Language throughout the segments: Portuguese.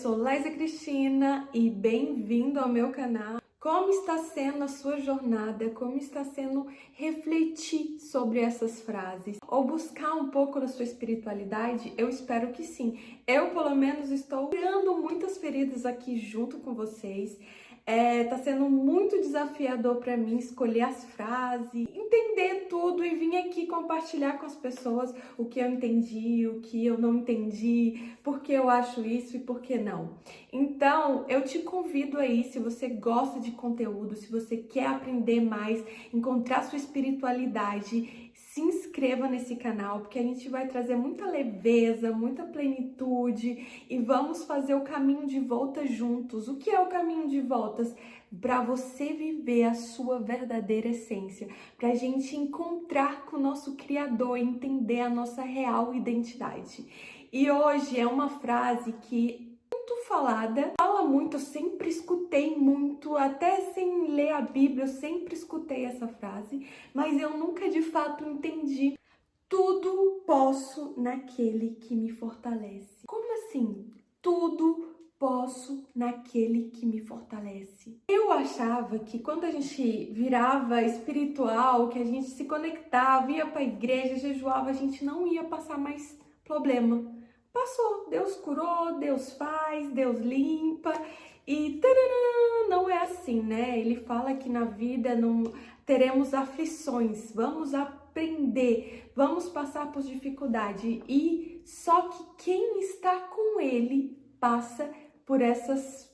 sou Laísa Cristina e bem-vindo ao meu canal. Como está sendo a sua jornada? Como está sendo refletir sobre essas frases? Ou buscar um pouco da sua espiritualidade? Eu espero que sim. Eu, pelo menos, estou curando muitas feridas aqui junto com vocês. Tá sendo muito desafiador para mim escolher as frases, entender tudo e vir aqui compartilhar com as pessoas o que eu entendi, o que eu não entendi, por que eu acho isso e por que não. Então, eu te convido aí, se você gosta de conteúdo, se você quer aprender mais, encontrar sua espiritualidade, se inscreva nesse canal, porque a gente vai trazer muita leveza, muita plenitude e vamos fazer o caminho de volta juntos. O que é o caminho de voltas? Para você viver a sua verdadeira essência, para a gente encontrar com o nosso Criador, entender a nossa real identidade. E hoje é uma frase que falada, fala muito, eu sempre escutei muito, até sem ler a Bíblia, eu sempre escutei essa frase, mas eu nunca de fato entendi. Tudo posso naquele que me fortalece. Como assim? Tudo posso naquele que me fortalece. Eu achava que quando a gente virava espiritual, que a gente se conectava, ia para a igreja, jejuava, a gente não ia passar mais problema. Passou, Deus curou, Deus faz, Deus limpa e taranã, não é assim, né? Ele fala que na vida não teremos aflições, vamos aprender, vamos passar por dificuldade e só que quem está com ele passa por essas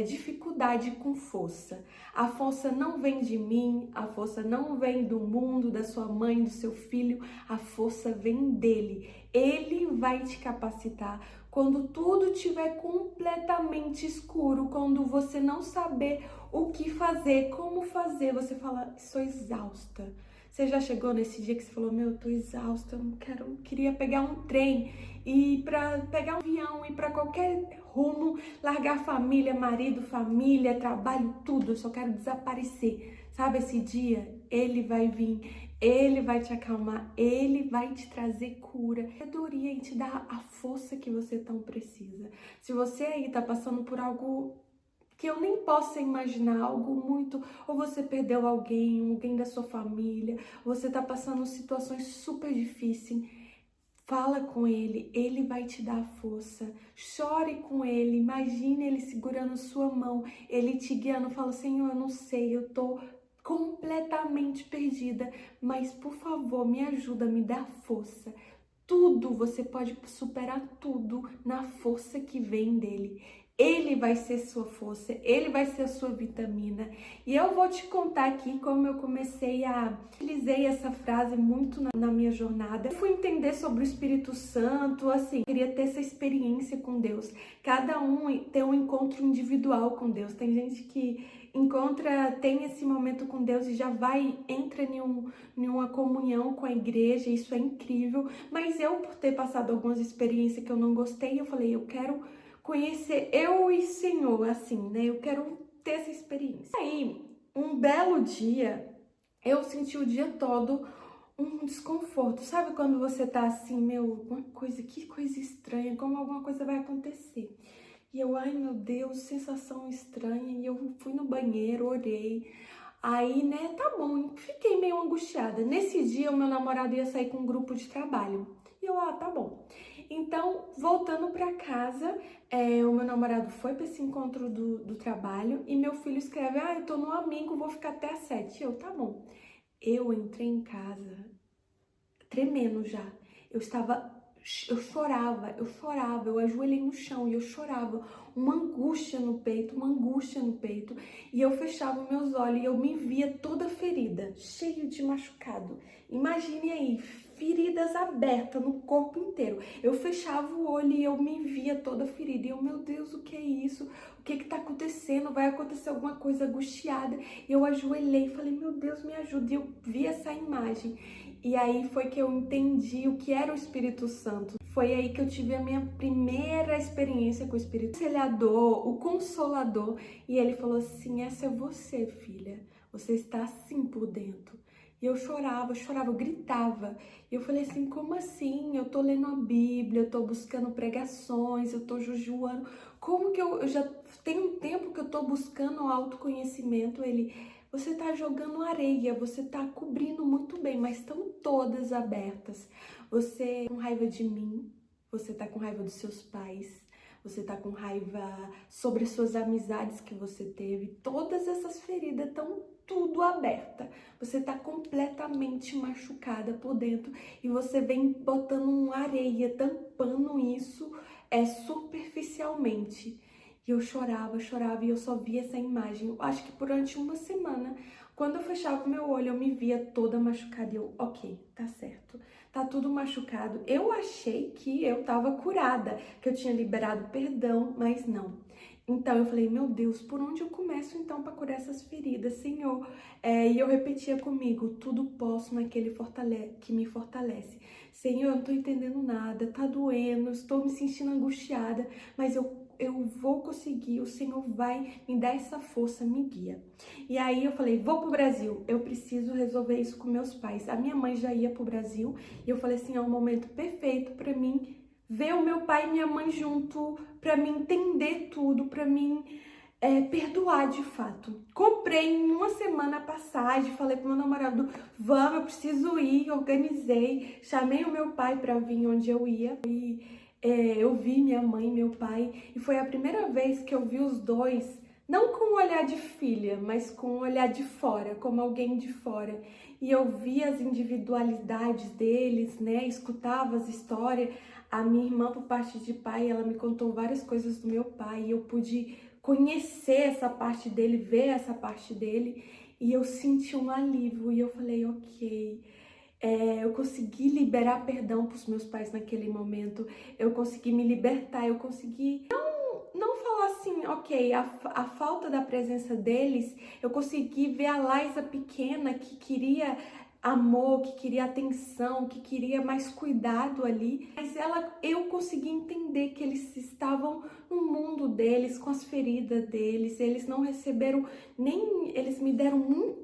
dificuldade com força. A força não vem de mim, a força não vem do mundo, da sua mãe, do seu filho, a força vem dele. Ele vai te capacitar quando tudo estiver completamente escuro, quando você não saber o que fazer, como fazer, você fala, estou exausta. Você já chegou nesse dia que você falou, meu, eu tô exausta, eu queria pegar um trem e para pegar um avião e para qualquer rumo, largar família, marido, família, trabalho, tudo, eu só quero desaparecer. Sabe esse dia? Ele vai vir, ele vai te acalmar, ele vai te trazer cura, sabedoria e te dar a força que você tão precisa. Se você aí tá passando por algo que eu nem possa imaginar, algo muito, ou você perdeu alguém da sua família, você tá passando situações super difíceis, fala com ele, ele vai te dar força, chore com ele, imagine ele segurando sua mão, ele te guiando, fala, Senhor, eu não sei, eu tô completamente perdida, mas por favor, me ajuda, me dá força. Tudo, você pode superar tudo na força que vem dele. Ele vai ser sua força, ele vai ser a sua vitamina. E eu vou te contar aqui como eu utilizei essa frase muito na minha jornada. Eu fui entender sobre o Espírito Santo, assim, eu queria ter essa experiência com Deus. Cada um tem um encontro individual com Deus. Tem gente que tem esse momento com Deus e já entra em uma comunhão com a igreja, isso é incrível. Mas eu, por ter passado algumas experiências que eu não gostei, eu falei, eu quero conhecer eu e Senhor, assim, né? Eu quero ter essa experiência. Aí, um belo dia, eu senti o dia todo um desconforto. Sabe quando você tá assim, que coisa estranha, como alguma coisa vai acontecer. E eu, ai meu Deus, sensação estranha. E eu fui no banheiro, orei. Aí, né, tá bom, fiquei meio angustiada. Nesse dia, o meu namorado ia sair com um grupo de trabalho. E eu, tá bom. Então, voltando pra casa, o meu namorado foi pra esse encontro do trabalho e meu filho escreve, eu tô no amigo, vou ficar até às 7. Eu, tá bom. Eu entrei em casa tremendo já. Eu chorava, eu ajoelhei no chão e eu chorava, uma angústia no peito, e eu fechava meus olhos e eu me via toda ferida, cheio de machucado. Imagine aí, feridas abertas no corpo inteiro. Eu fechava o olho e eu me via toda ferida. E eu, meu Deus, o que é isso? O que tá acontecendo? Vai acontecer alguma coisa angustiada. E eu ajoelhei e falei, meu Deus, me ajuda. E eu vi essa imagem. E aí foi que eu entendi o que era o Espírito Santo. Foi aí que eu tive a minha primeira experiência com o Espírito Conselhador, o Consolador. E ele falou assim, essa é você, filha. Você está assim por dentro. E eu chorava, eu gritava. E eu falei assim, como assim? Eu tô lendo a Bíblia, eu tô buscando pregações, eu tô jejuando. Como que eu já tenho um tempo que eu tô buscando autoconhecimento? Ele, você tá jogando areia, você tá cobrindo muito bem, mas estão todas abertas. Você tá com raiva de mim, você tá com raiva dos seus pais, você tá com raiva sobre as suas amizades que você teve. Todas essas feridas estão tudo aberta. Você tá completamente machucada por dentro e você vem botando uma areia, tampando isso superficialmente. E eu chorava e eu só via essa imagem. Eu acho que durante uma semana, quando eu fechava o meu olho, eu me via toda machucada. E eu, ok, tá certo. Tá tudo machucado. Eu achei que eu tava curada, que eu tinha liberado perdão, mas não. Então eu falei, meu Deus, por onde eu começo então para curar essas feridas, Senhor? E eu repetia comigo, tudo posso naquele que me fortalece. Senhor, eu não tô entendendo nada, tá doendo, estou me sentindo angustiada, mas eu vou conseguir, o Senhor vai me dar essa força, me guia. E aí eu falei, vou pro Brasil, eu preciso resolver isso com meus pais. A minha mãe já ia pro Brasil e eu falei assim, é um momento perfeito para mim ver o meu pai e minha mãe junto, para mim entender tudo, para mim perdoar de fato. Comprei em uma semana a passagem, falei pro meu namorado, vamos, eu preciso ir, organizei, chamei o meu pai para vir onde eu ia e eu vi minha mãe e meu pai e foi a primeira vez que eu vi os dois, não com um olhar de filha, mas com um olhar de fora, como alguém de fora. E eu vi as individualidades deles, né? Escutava as histórias. A minha irmã, por parte de pai, ela me contou várias coisas do meu pai e eu pude conhecer essa parte dele, ver essa parte dele e eu senti um alívio e eu falei, ok, eu consegui liberar perdão para os meus pais naquele momento, eu consegui me libertar, eu consegui não falar assim, ok, a falta da presença deles, eu consegui ver a Laísa pequena que queria amor, que queria atenção, que queria mais cuidado ali, mas eu consegui entender que eles estavam no mundo deles, com as feridas deles, eles não receberam eles me deram muito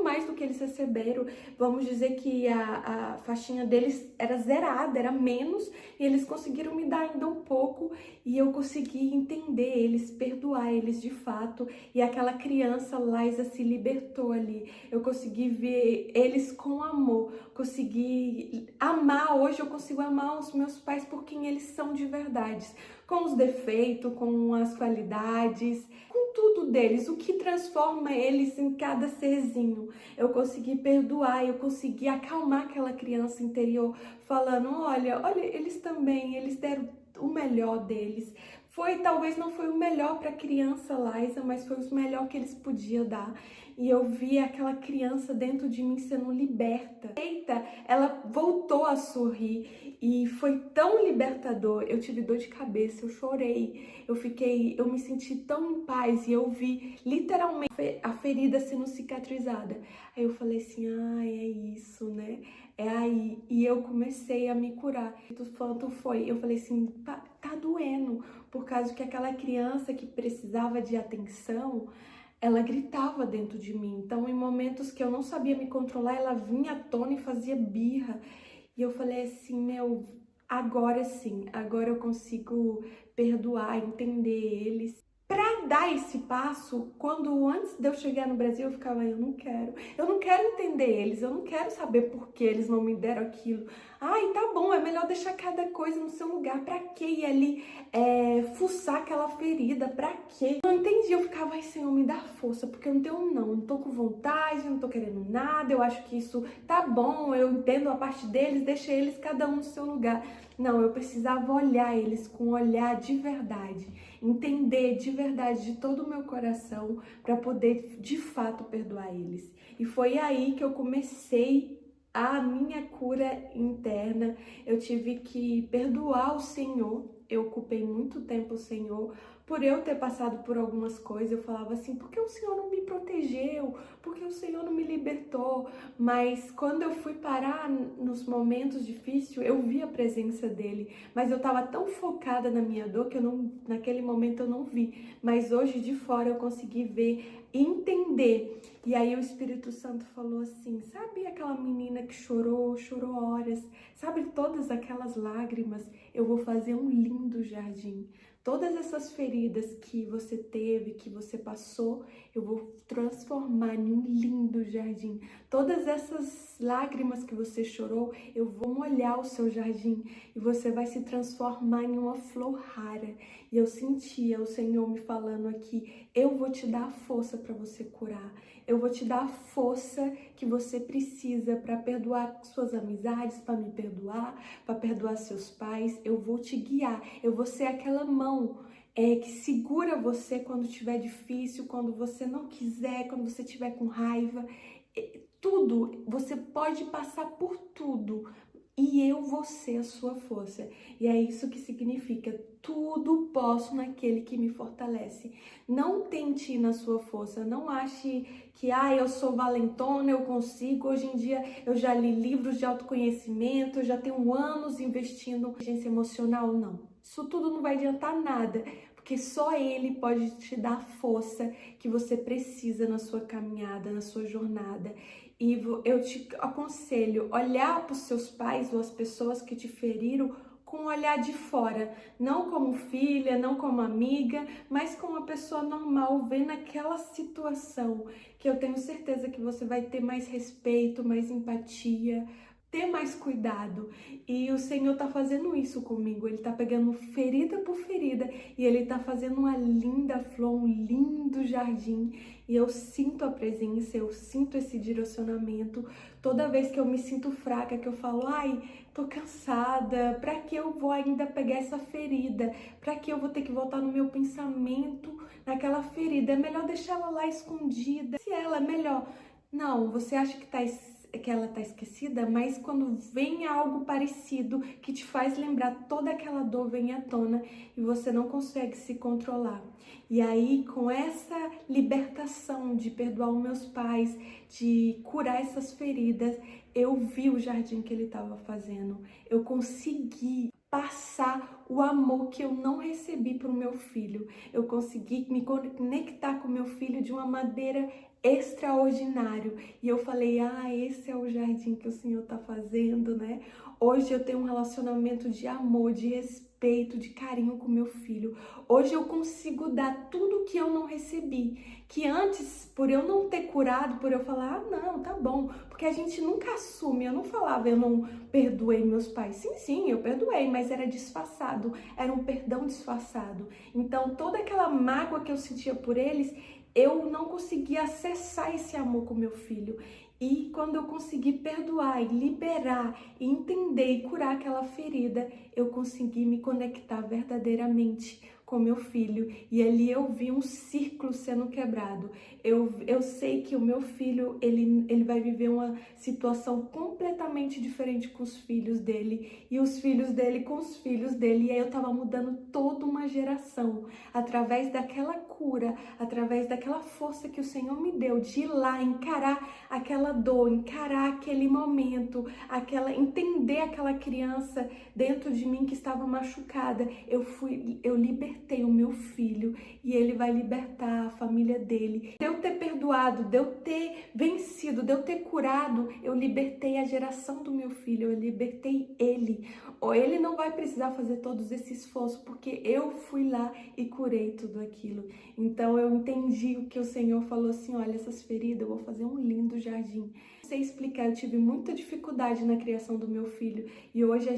mais do que eles receberam. Vamos dizer que a faixinha deles era zerada, era menos, e eles conseguiram me dar ainda um pouco, e eu consegui entender eles, perdoar eles de fato, e aquela criança Laísa se libertou ali. Eu consegui ver eles com amor, consegui amar. Hoje eu consigo amar os meus pais por quem eles são de verdade, com os defeitos, com as qualidades, com tudo deles, o que transforma eles em cada serzinho. Eu consegui perdoar, eu consegui acalmar aquela criança interior, falando, olha, eles também, eles deram o melhor deles. Talvez não foi o melhor para a criança Laísa, mas foi o melhor que eles podiam dar. E eu vi aquela criança dentro de mim sendo liberta. Eita, ela voltou a sorrir e foi tão libertador. Eu tive dor de cabeça, eu chorei, eu me senti tão em paz e eu vi literalmente a ferida sendo cicatrizada. Aí eu falei assim, é isso, né? É aí. E eu comecei a me curar. Quanto foi? Eu falei assim, tá doendo, por causa que aquela criança que precisava de atenção, ela gritava dentro de mim. Então, em momentos que eu não sabia me controlar, ela vinha à tona e fazia birra. E eu falei assim, meu, agora sim, agora eu consigo perdoar, entender eles. Para dar esse passo, quando antes de eu chegar no Brasil, eu ficava, eu não quero entender eles, eu não quero saber por que eles não me deram aquilo. Ai, tá bom, é melhor deixar cada coisa no seu lugar. Pra que ir ali fuçar aquela ferida? Pra quê? Eu não entendi, eu ficava, ai Senhor, me dá força, porque eu não tô com vontade, não tô querendo nada, eu acho que isso tá bom, eu entendo a parte deles, deixa eles cada um no seu lugar. Não, eu precisava olhar eles com um olhar de verdade, entender de verdade, de todo o meu coração, para poder de fato perdoar eles. E foi aí que eu comecei a minha cura interna. Eu tive que perdoar o Senhor. Eu ocupei muito tempo o Senhor, por eu ter passado por algumas coisas, eu falava assim, por que o Senhor não me protegeu? Por que o Senhor não me libertou? Mas quando eu fui parar nos momentos difíceis, eu vi a presença dele. Mas eu estava tão focada na minha dor que naquele momento eu não vi. Mas hoje de fora eu consegui ver, entender. E aí o Espírito Santo falou assim, sabe aquela menina que chorou horas? Sabe todas aquelas lágrimas? Eu vou fazer um lindo jardim. Todas essas feridas que você teve, que você passou, eu vou transformar em um lindo jardim. Todas essas lágrimas que você chorou, eu vou molhar o seu jardim e você vai se transformar em uma flor rara. E eu sentia o Senhor me falando aqui, eu vou te dar a força para você curar. Eu vou te dar a força que você precisa para perdoar suas amizades, para me perdoar, para perdoar seus pais. Eu vou te guiar, eu vou ser aquela mão que segura você quando estiver difícil, quando você não quiser, quando você estiver com raiva. Tudo, você pode passar por tudo. E eu vou ser a sua força. E é isso que significa, tudo posso naquele que me fortalece. Não tente ir na sua força, não ache que eu sou valentona, eu consigo. Hoje em dia eu já li livros de autoconhecimento, eu já tenho anos investindo em inteligência emocional. Não, isso tudo não vai adiantar nada, porque só Ele pode te dar a força que você precisa na sua caminhada, na sua jornada. E eu te aconselho olhar para os seus pais ou as pessoas que te feriram com um olhar de fora, não como filha, não como amiga, mas como uma pessoa normal, vendo aquela situação, que eu tenho certeza que você vai ter mais respeito, mais empatia, ter mais cuidado. E o Senhor tá fazendo isso comigo, Ele tá pegando ferida por ferida e Ele tá fazendo uma linda flor, um lindo jardim. E eu sinto a presença, eu sinto esse direcionamento. Toda vez que eu me sinto fraca, que eu falo, tô cansada, pra que eu vou ainda pegar essa ferida? Pra que eu vou ter que voltar no meu pensamento naquela ferida? É melhor deixar ela lá escondida. Se ela é melhor. Não, você acha que ela tá esquecida, mas quando vem algo parecido que te faz lembrar, toda aquela dor vem à tona e você não consegue se controlar. E aí, com essa libertação de perdoar os meus pais, de curar essas feridas, eu vi o jardim que ele estava fazendo. Eu consegui passar o amor que eu não recebi para o meu filho. Eu consegui me conectar com o meu filho de uma maneira extraordinário. E eu falei, esse é o jardim que o Senhor está fazendo, né? Hoje eu tenho um relacionamento de amor, de respeito, de carinho com meu filho. Hoje eu consigo dar tudo que eu não recebi. Que antes, por eu não ter curado, por eu falar, não, tá bom. Porque a gente nunca assume. Eu não falava, eu não perdoei meus pais. Sim, eu perdoei, mas era disfarçado. Era um perdão disfarçado. Então, toda aquela mágoa que eu sentia por eles, eu não conseguia acessar esse amor com meu filho. E quando eu consegui perdoar e liberar, e entender e curar aquela ferida, eu consegui me conectar verdadeiramente com meu filho. E ali eu vi um círculo sendo quebrado. Eu sei que o meu filho, ele vai viver uma situação completamente diferente com os filhos dele. E os filhos dele com os filhos dele. E aí eu tava mudando toda uma geração. Através daquela cura, através daquela força que o Senhor me deu de ir lá, encarar aquela dor, encarar aquele momento, entender aquela criança dentro de mim que estava machucada. Eu libertei o meu filho e ele vai libertar a família dele. De eu ter perdoado, de eu ter vencido, de eu ter curado, eu libertei a geração do meu filho, eu libertei ele. Ou ele não vai precisar fazer todos esse esforço porque eu fui lá e curei tudo aquilo. Então eu entendi o que o Senhor falou assim, olha, essas feridas, eu vou fazer um lindo jardim. Não sei explicar, eu tive muita dificuldade na criação do meu filho e hoje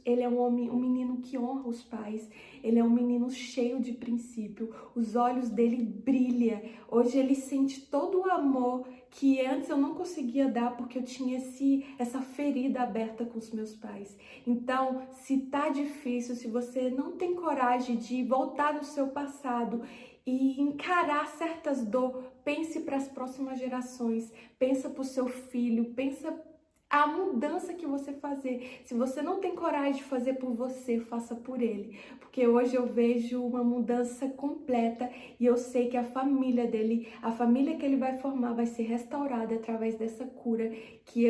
ele é um menino que honra os pais, ele é um menino cheio de princípio, os olhos dele brilham, hoje ele sente todo o amor que antes eu não conseguia dar porque eu tinha essa ferida aberta com os meus pais. Então, se tá difícil, se você não tem coragem de voltar no seu passado e encarar certas dores, pense para as próximas gerações, pensa para o seu filho, pensa a mudança que você fazer. Se você não tem coragem de fazer por você, faça por ele. Porque hoje eu vejo uma mudança completa e eu sei que a família dele, a família que ele vai formar vai ser restaurada através dessa cura que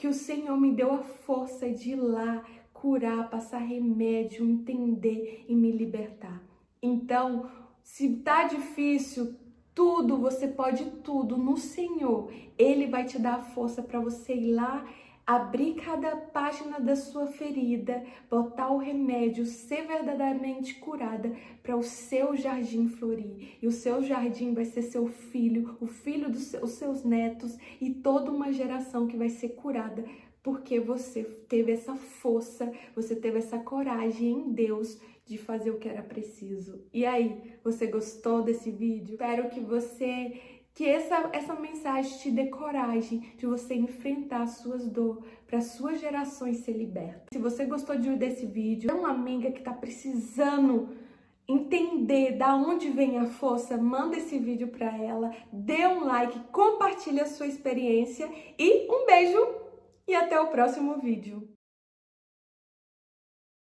o Senhor me deu a força de ir lá curar, passar remédio, entender e me libertar. Então, se tá difícil, tudo, você pode tudo no Senhor. Ele vai te dar a força para você ir lá, abrir cada página da sua ferida, botar o remédio, ser verdadeiramente curada para o seu jardim florir. E o seu jardim vai ser seu filho, o filho dos seus netos e toda uma geração que vai ser curada. Porque você teve essa força, você teve essa coragem em Deus de fazer o que era preciso. E aí, você gostou desse vídeo? Espero que essa mensagem te dê coragem de você enfrentar as suas dores, para suas gerações ser libertas. Se você gostou desse vídeo, é uma amiga que está precisando entender da onde vem a força, manda esse vídeo para ela, dê um like, compartilhe a sua experiência e um beijo e até o próximo vídeo.